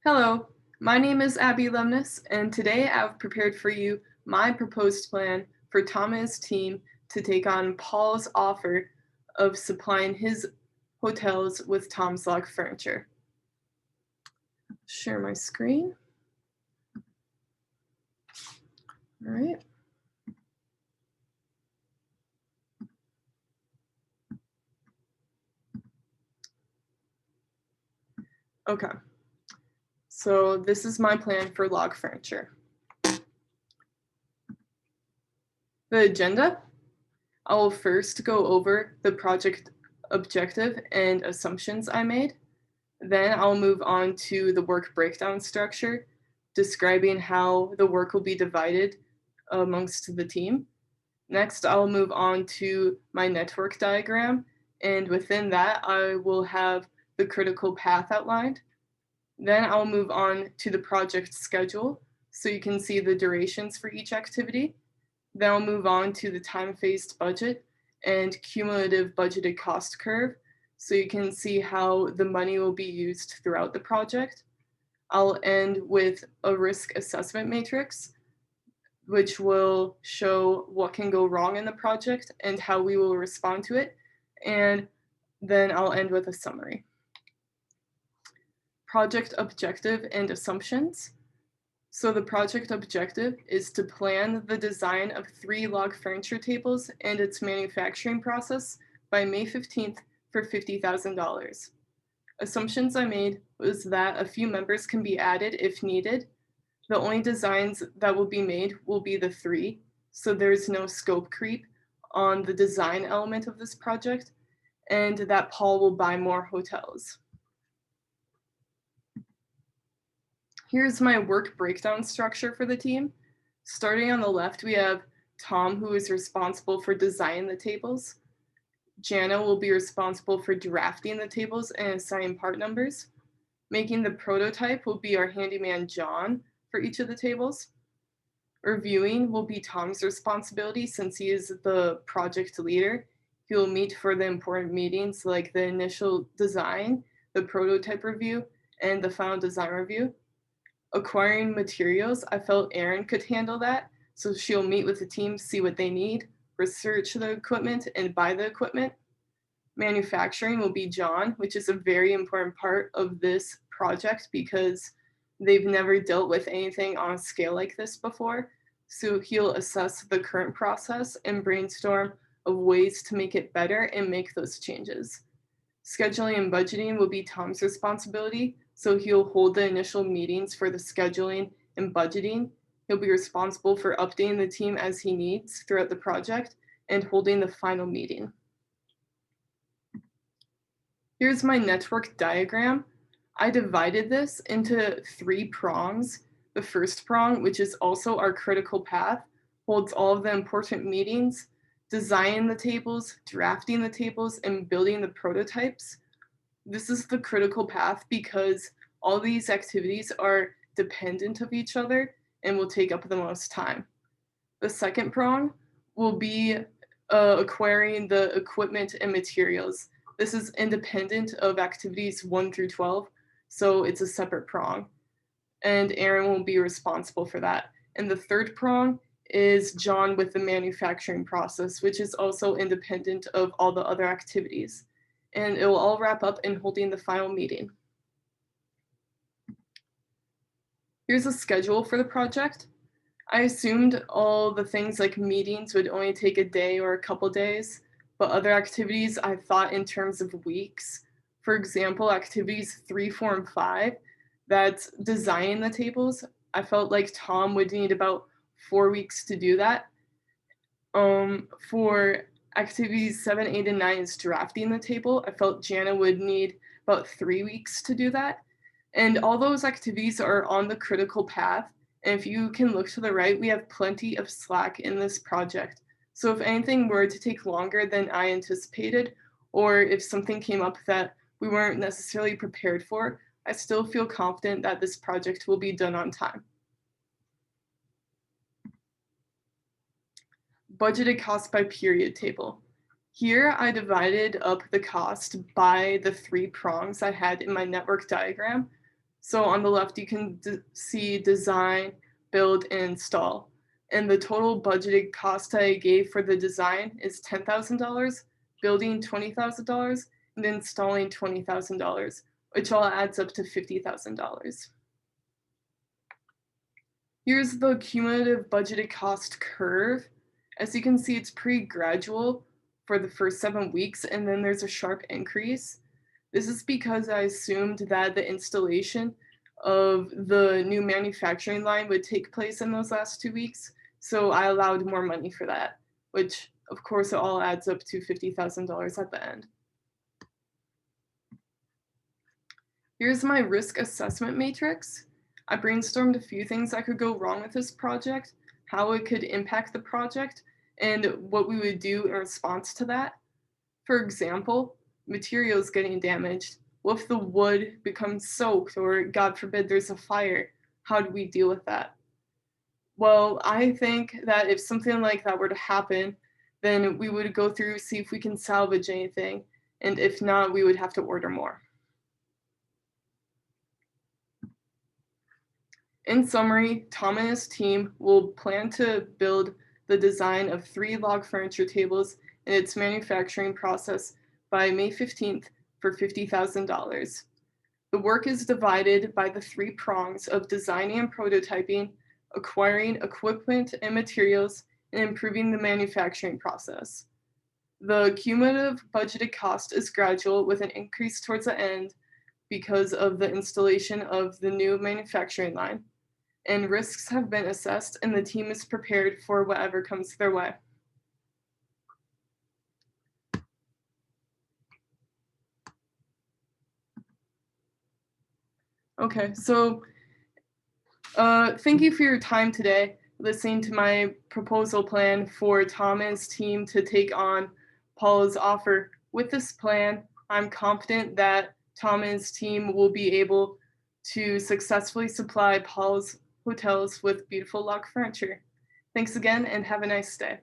Hello, my name is Abby Lemnus, and today I've prepared for you my proposed plan for Tom and his team to take on Paul's offer of supplying his hotels with Tom's Log furniture. Share my screen. All right. Okay. So this is my plan for log furniture. The agenda, I will first go over the project objective and assumptions I made. Then I'll move on to the work breakdown structure, describing how the work will be divided amongst the team. Next, I'll move on to my network diagram, and within that, I will have the critical path outlined. Then I'll move on to the project schedule, so you can see the durations for each activity. Then I'll move on to the time-phased budget and cumulative budgeted cost curve, so you can see how the money will be used throughout the project. I'll end with a risk assessment matrix, which will show what can go wrong in the project and how we will respond to it. And then I'll end with a summary. Project objective and assumptions. So the project objective is to plan the design of 3 log furniture tables and its manufacturing process by May 15th for $50,000. Assumptions I made was that a few members can be added if needed. The only designs that will be made will be the 3, so there's no scope creep on the design element of this project, and that Paul will buy more hotels. Here's my work breakdown structure for the team. Starting on the left, we have Tom, who is responsible for designing the tables. Jana will be responsible for drafting the tables and assigning part numbers. Making the prototype will be our handyman, John, for each of the tables. Reviewing will be Tom's responsibility since he is the project leader. He will meet for the important meetings like the initial design, the prototype review, and the final design review. Acquiring materials, I felt Erin could handle that, so she'll meet with the team, see what they need, research the equipment, and buy the equipment. Manufacturing will be John, which is a very important part of this project because they've never dealt with anything on a scale like this before. So he'll assess the current process and brainstorm of ways to make it better and make those changes. Scheduling and budgeting will be Tom's responsibility, so he'll hold the initial meetings for the scheduling and budgeting. He'll be responsible for updating the team as he needs throughout the project and holding the final meeting. Here's my network diagram. I divided this into 3 prongs. The first prong, which is also our critical path, holds all of the important meetings, designing the tables, drafting the tables, and building the prototypes. This is the critical path because all these activities are dependent of each other and will take up the most time. The second prong will be acquiring the equipment and materials. This is independent of activities 1 through 12, so it's a separate prong. And Erin will be responsible for that. And the third prong is John with the manufacturing process, which is also independent of all the other activities. And it will all wrap up in holding the final meeting. Here's a schedule for the project. I assumed all the things like meetings would only take a day or a couple days, but other activities I thought in terms of weeks. For example, activities 3, 4, and 5, that's designing the tables. I felt like Tom would need about 4 weeks to do that. For activities 7, 8, and 9 is drafting the table. I felt Jana would need about 3 weeks to do that. And all those activities are on the critical path. And if you can look to the right, we have plenty of slack in this project. So if anything were to take longer than I anticipated, or if something came up that we weren't necessarily prepared for, I still feel confident that this project will be done on time. Budgeted cost by period table. Here I divided up the cost by the 3 prongs I had in my network diagram. So on the left, you can see design, build, and install. And the total budgeted cost I gave for the design is $10,000, building $20,000, and installing $20,000, which all adds up to $50,000. Here's the cumulative budgeted cost curve. As you can see, it's pretty gradual for the first 7 weeks, and then there's a sharp increase. This is because I assumed that the installation of the new manufacturing line would take place in those last 2 weeks, so I allowed more money for that, which of course it all adds up to $50,000 at the end. Here's my risk assessment matrix. I brainstormed a few things that could go wrong with this project, how it could impact the project, and what we would do in response to that. For example, materials getting damaged. What if the wood becomes soaked, or God forbid there's a fire? How do we deal with that? Well, I think that if something like that were to happen, then we would go through, see if we can salvage anything, and if not, we would have to order more. In summary, Tom and his team will plan to build the design of 3 log furniture tables and its manufacturing process by May 15th for $50,000. The work is divided by the 3 prongs of designing and prototyping, acquiring equipment and materials, and improving the manufacturing process. The cumulative budgeted cost is gradual with an increase towards the end because of the installation of the new manufacturing line. And risks have been assessed and the team is prepared for whatever comes their way. Okay, so thank you for your time today, listening to my proposal plan for Tom and his team to take on Paula's offer. With this plan, I'm confident that Tom and his team will be able to successfully supply Paula's hotels with beautiful log furniture. Thanks again and have a nice day.